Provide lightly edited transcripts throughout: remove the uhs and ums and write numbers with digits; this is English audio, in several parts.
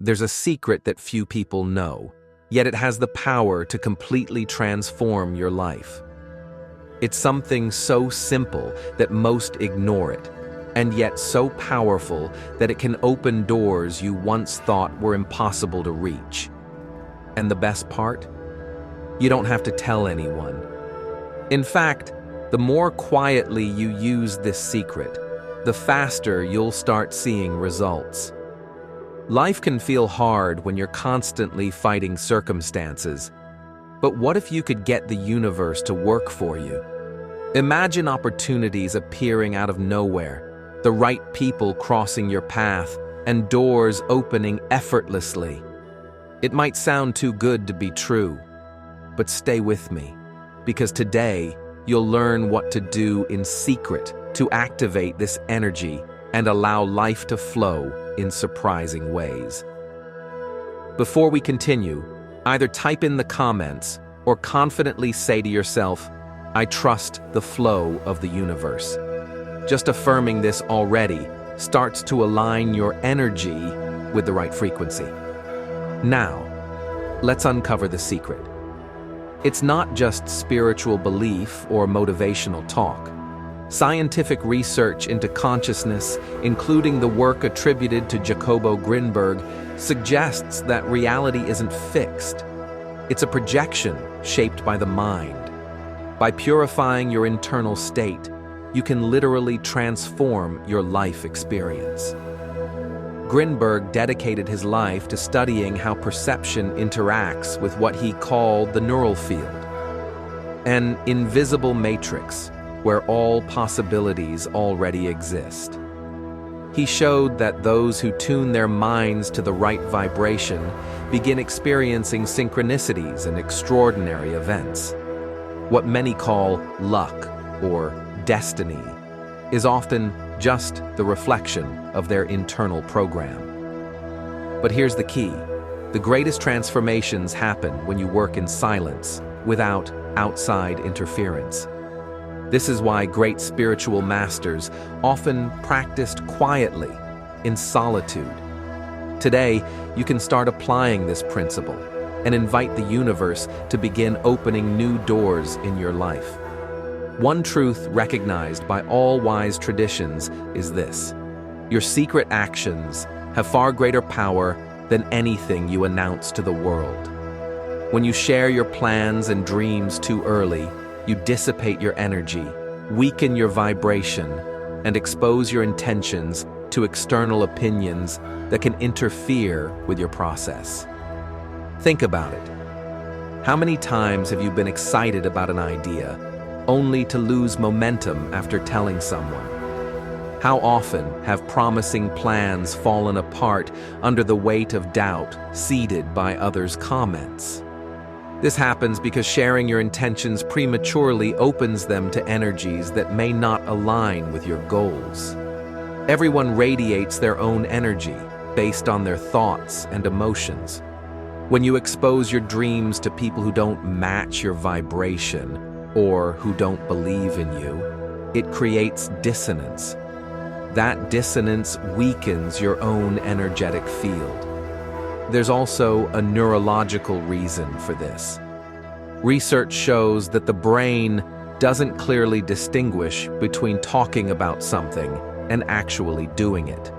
There's a secret that few people know, yet it has the power to completely transform your life. It's something so simple that most ignore it, and yet so powerful that it can open doors you once thought were impossible to reach. And the best part? You don't have to tell anyone. In fact, the more quietly you use this secret, the faster you'll start seeing results. Life can feel hard when you're constantly fighting circumstances, but what if you could get the universe to work for you? Imagine opportunities appearing out of nowhere, the right people crossing your path, and doors opening effortlessly. It might sound too good to be true, but stay with me, because today you'll learn what to do in secret to activate this energy and allow life to flow in surprising ways. Before we continue, either type in the comments or confidently say to yourself, "I trust the flow of the universe." Just affirming this already starts to align your energy with the right frequency. Now, let's uncover the secret. It's not just spiritual belief or motivational talk. Scientific research into consciousness, including the work attributed to Jacobo Grinberg, suggests that reality isn't fixed. It's a projection shaped by the mind. By purifying your internal state, you can literally transform your life experience. Grinberg dedicated his life to studying how perception interacts with what he called the neural field, an invisible matrix where all possibilities already exist. He showed that those who tune their minds to the right vibration begin experiencing synchronicities and extraordinary events. What many call luck or destiny is often just the reflection of their internal program. But here's the key. The greatest transformations happen when you work in silence, without outside interference. This is why great spiritual masters often practiced quietly, in solitude. Today, you can start applying this principle and invite the universe to begin opening new doors in your life. One truth recognized by all wise traditions is this: your secret actions have far greater power than anything you announce to the world. When you share your plans and dreams too early, you dissipate your energy, weaken your vibration, and expose your intentions to external opinions that can interfere with your process. Think about it. How many times have you been excited about an idea, only to lose momentum after telling someone? How often have promising plans fallen apart under the weight of doubt, seeded by others' comments? This happens because sharing your intentions prematurely opens them to energies that may not align with your goals. Everyone radiates their own energy based on their thoughts and emotions. When you expose your dreams to people who don't match your vibration or who don't believe in you, it creates dissonance. That dissonance weakens your own energetic field. There's also a neurological reason for this. Research shows that the brain doesn't clearly distinguish between talking about something and actually doing it.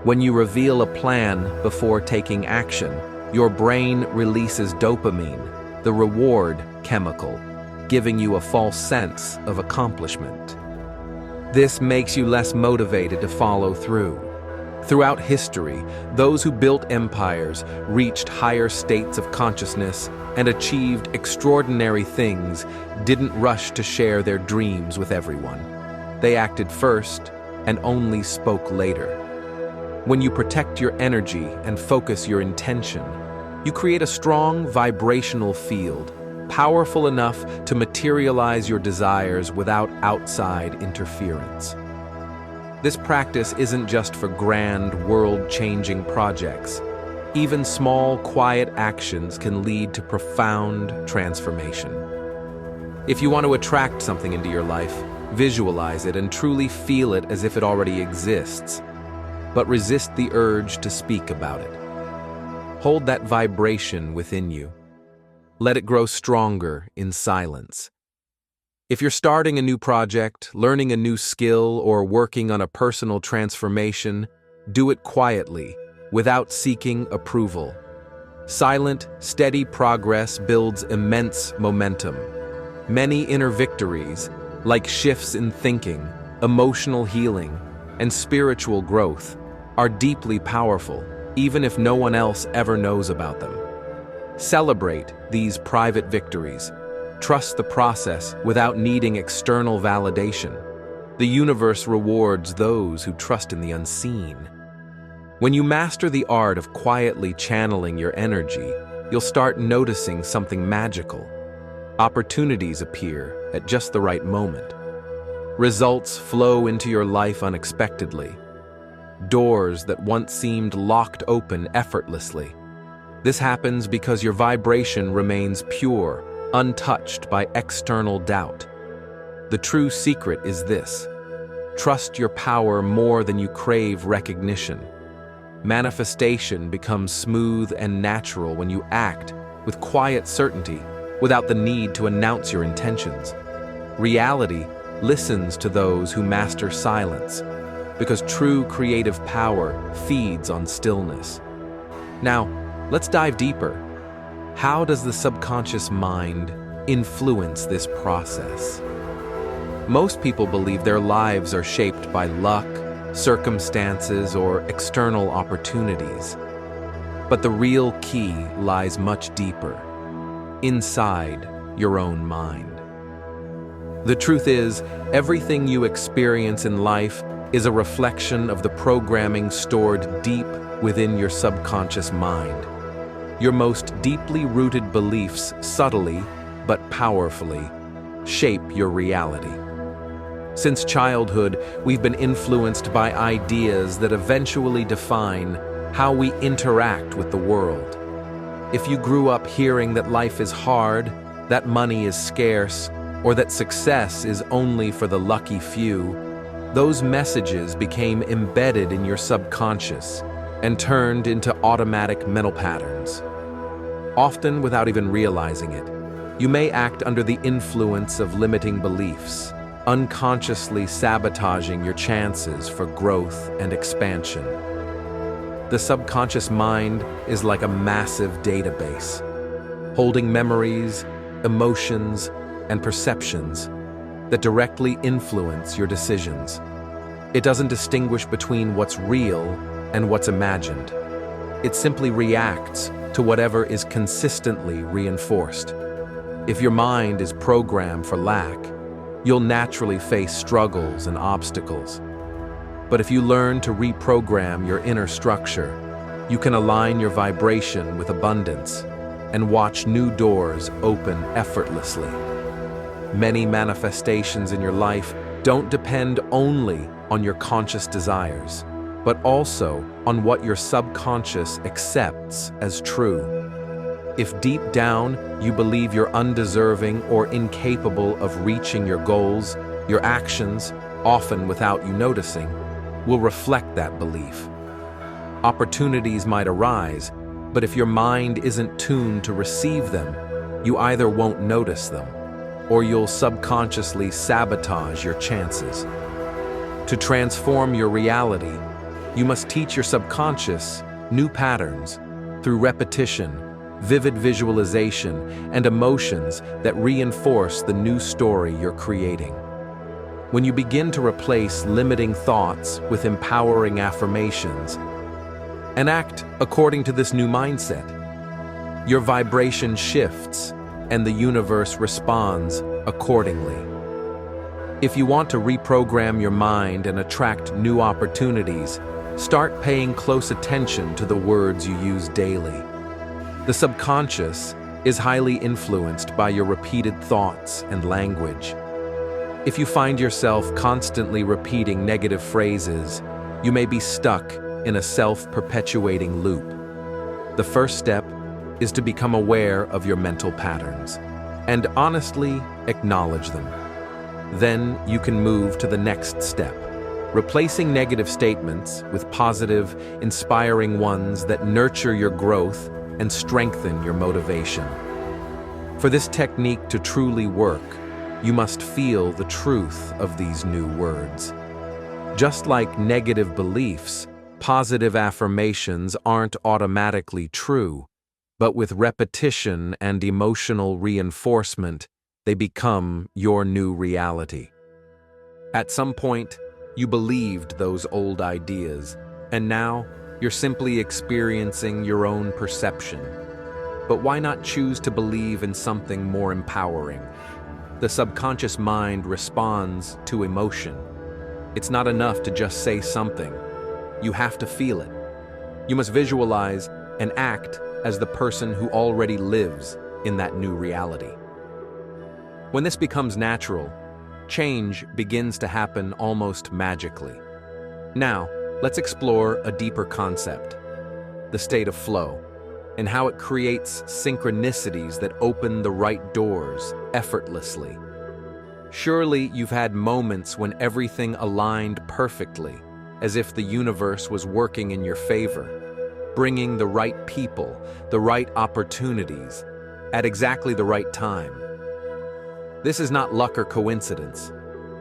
When you reveal a plan before taking action, your brain releases dopamine, the reward chemical, giving you a false sense of accomplishment. This makes you less motivated to follow through. Throughout history, those who built empires reached higher states of consciousness and achieved extraordinary things didn't rush to share their dreams with everyone. They acted first and only spoke later. When you protect your energy and focus your intention, you create a strong vibrational field, powerful enough to materialize your desires without outside interference. This practice isn't just for grand, world-changing projects. Even small, quiet actions can lead to profound transformation. If you want to attract something into your life, visualize it and truly feel it as if it already exists. But resist the urge to speak about it. Hold that vibration within you. Let it grow stronger in silence. If you're starting a new project, learning a new skill, or working on a personal transformation, do it quietly, without seeking approval. Silent, steady progress builds immense momentum. Many inner victories, like shifts in thinking, emotional healing, and spiritual growth, are deeply powerful, even if no one else ever knows about them. Celebrate these private victories. Trust the process without needing external validation. The universe rewards those who trust in the unseen. When you master the art of quietly channeling your energy, you'll start noticing something magical. Opportunities appear at just the right moment. Results flow into your life unexpectedly. Doors that once seemed locked open effortlessly. This happens because your vibration remains pure, untouched by external doubt. The true secret is this: trust your power more than you crave recognition. Manifestation becomes smooth and natural when you act with quiet certainty, without the need to announce your intentions. Reality listens to those who master silence, because true creative power feeds on stillness. Now, let's dive deeper. How does the subconscious mind influence this process? Most people believe their lives are shaped by luck, circumstances, or external opportunities. But the real key lies much deeper, inside your own mind. The truth is, everything you experience in life is a reflection of the programming stored deep within your subconscious mind. Your most deeply rooted beliefs subtly, but powerfully, shape your reality. Since childhood, we've been influenced by ideas that eventually define how we interact with the world. If you grew up hearing that life is hard, that money is scarce, or that success is only for the lucky few, those messages became embedded in your subconscious and turned into automatic mental patterns. Often without even realizing it, you may act under the influence of limiting beliefs, unconsciously sabotaging your chances for growth and expansion. The subconscious mind is like a massive database, holding memories, emotions, and perceptions that directly influence your decisions. It doesn't distinguish between what's real and what's imagined. It simply reacts to whatever is consistently reinforced. If your mind is programmed for lack, you'll naturally face struggles and obstacles. But if you learn to reprogram your inner structure, you can align your vibration with abundance and watch new doors open effortlessly. Many manifestations in your life don't depend only on your conscious desires, but also on what your subconscious accepts as true. If deep down you believe you're undeserving or incapable of reaching your goals, your actions, often without you noticing, will reflect that belief. Opportunities might arise, but if your mind isn't tuned to receive them, you either won't notice them, or you'll subconsciously sabotage your chances. To transform your reality, you must teach your subconscious new patterns through repetition, vivid visualization, and emotions that reinforce the new story you're creating. When you begin to replace limiting thoughts with empowering affirmations and act according to this new mindset, your vibration shifts and the universe responds accordingly. If you want to reprogram your mind and attract new opportunities, start paying close attention to the words you use daily. The subconscious is highly influenced by your repeated thoughts and language. If you find yourself constantly repeating negative phrases, you may be stuck in a self-perpetuating loop. The first step is to become aware of your mental patterns and honestly acknowledge them. Then you can move to the next step, replacing negative statements with positive, inspiring ones that nurture your growth and strengthen your motivation. For this technique to truly work, you must feel the truth of these new words. Just like negative beliefs, positive affirmations aren't automatically true, but with repetition and emotional reinforcement, they become your new reality. At some point, you believed those old ideas, and now you're simply experiencing your own perception. But why not choose to believe in something more empowering? The subconscious mind responds to emotion. It's not enough to just say something. You have to feel it. You must visualize and act as the person who already lives in that new reality. When this becomes natural, change begins to happen almost magically. Now, let's explore a deeper concept, the state of flow, and how it creates synchronicities that open the right doors effortlessly. Surely you've had moments when everything aligned perfectly, as if the universe was working in your favor, bringing the right people, the right opportunities, at exactly the right time. This is not luck or coincidence.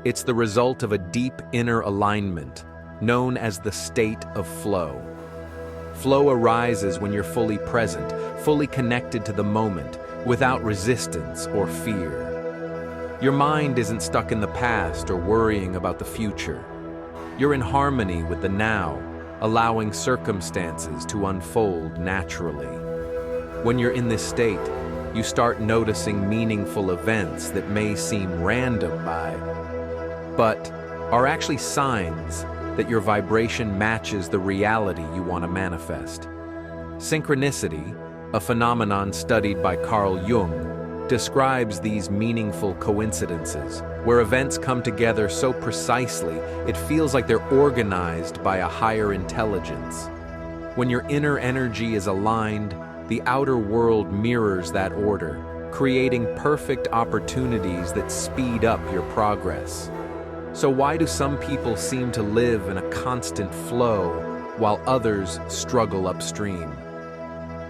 It's the result of a deep inner alignment, known as the state of flow. Flow arises when you're fully present, fully connected to the moment, without resistance or fear. Your mind isn't stuck in the past or worrying about the future. You're in harmony with the now, allowing circumstances to unfold naturally. When you're in this state, you start noticing meaningful events that may seem random but are actually signs that your vibration matches the reality you want to manifest. Synchronicity, a phenomenon studied by Carl Jung, describes these meaningful coincidences, where events come together so precisely it feels like they're organized by a higher intelligence. When your inner energy is aligned, the outer world mirrors that order, creating perfect opportunities that speed up your progress. So why do some people seem to live in a constant flow while others struggle upstream?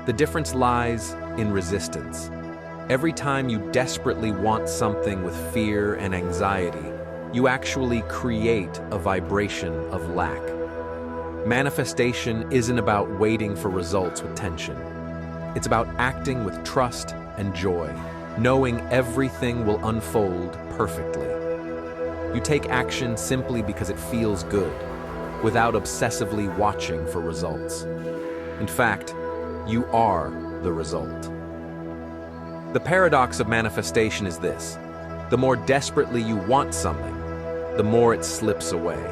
The difference lies in resistance. Every time you desperately want something with fear and anxiety, you actually create a vibration of lack. Manifestation isn't about waiting for results with tension. It's about acting with trust and joy, knowing everything will unfold perfectly. You take action simply because it feels good, without obsessively watching for results. In fact, you are the result. The paradox of manifestation is this: the more desperately you want something, the more it slips away.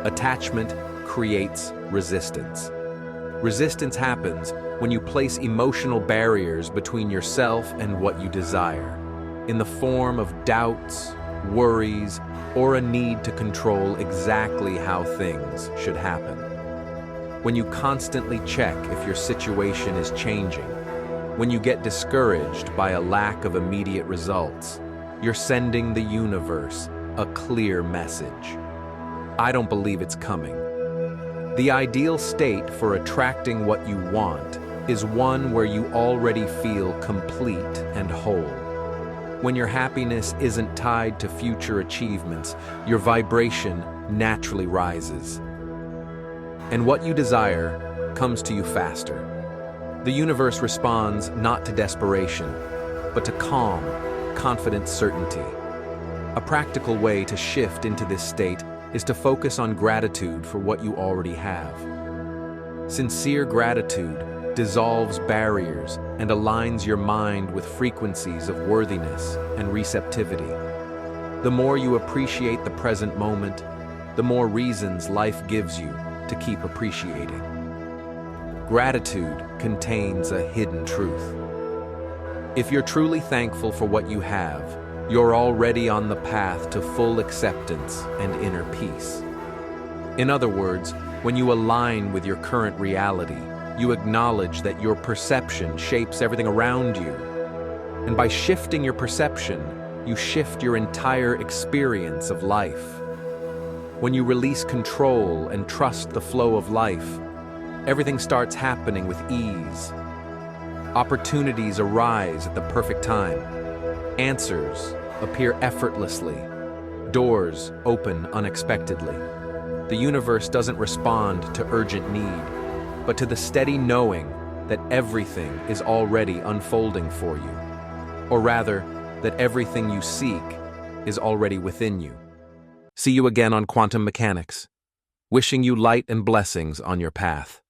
Attachment creates resistance. Resistance happens when you place emotional barriers between yourself and what you desire, in the form of doubts, worries, or a need to control exactly how things should happen. When you constantly check if your situation is changing, when you get discouraged by a lack of immediate results, you're sending the universe a clear message. I don't believe it's coming. The ideal state for attracting what you want is one where you already feel complete and whole. When your happiness isn't tied to future achievements, your vibration naturally rises. And what you desire comes to you faster. The universe responds not to desperation, but to calm, confident certainty. A practical way to shift into this state is to focus on gratitude for what you already have. Sincere gratitude dissolves barriers and aligns your mind with frequencies of worthiness and receptivity. The more you appreciate the present moment, the more reasons life gives you to keep appreciating. Gratitude contains a hidden truth. If you're truly thankful for what you have, you're already on the path to full acceptance and inner peace. In other words, when you align with your current reality, you acknowledge that your perception shapes everything around you. And by shifting your perception, you shift your entire experience of life. When you release control and trust the flow of life, everything starts happening with ease. Opportunities arise at the perfect time. Answers appear effortlessly. Doors open unexpectedly. The universe doesn't respond to urgent need, but to the steady knowing that everything is already unfolding for you. Or rather, that everything you seek is already within you. See you again on Quantum Mechanics. Wishing you light and blessings on your path.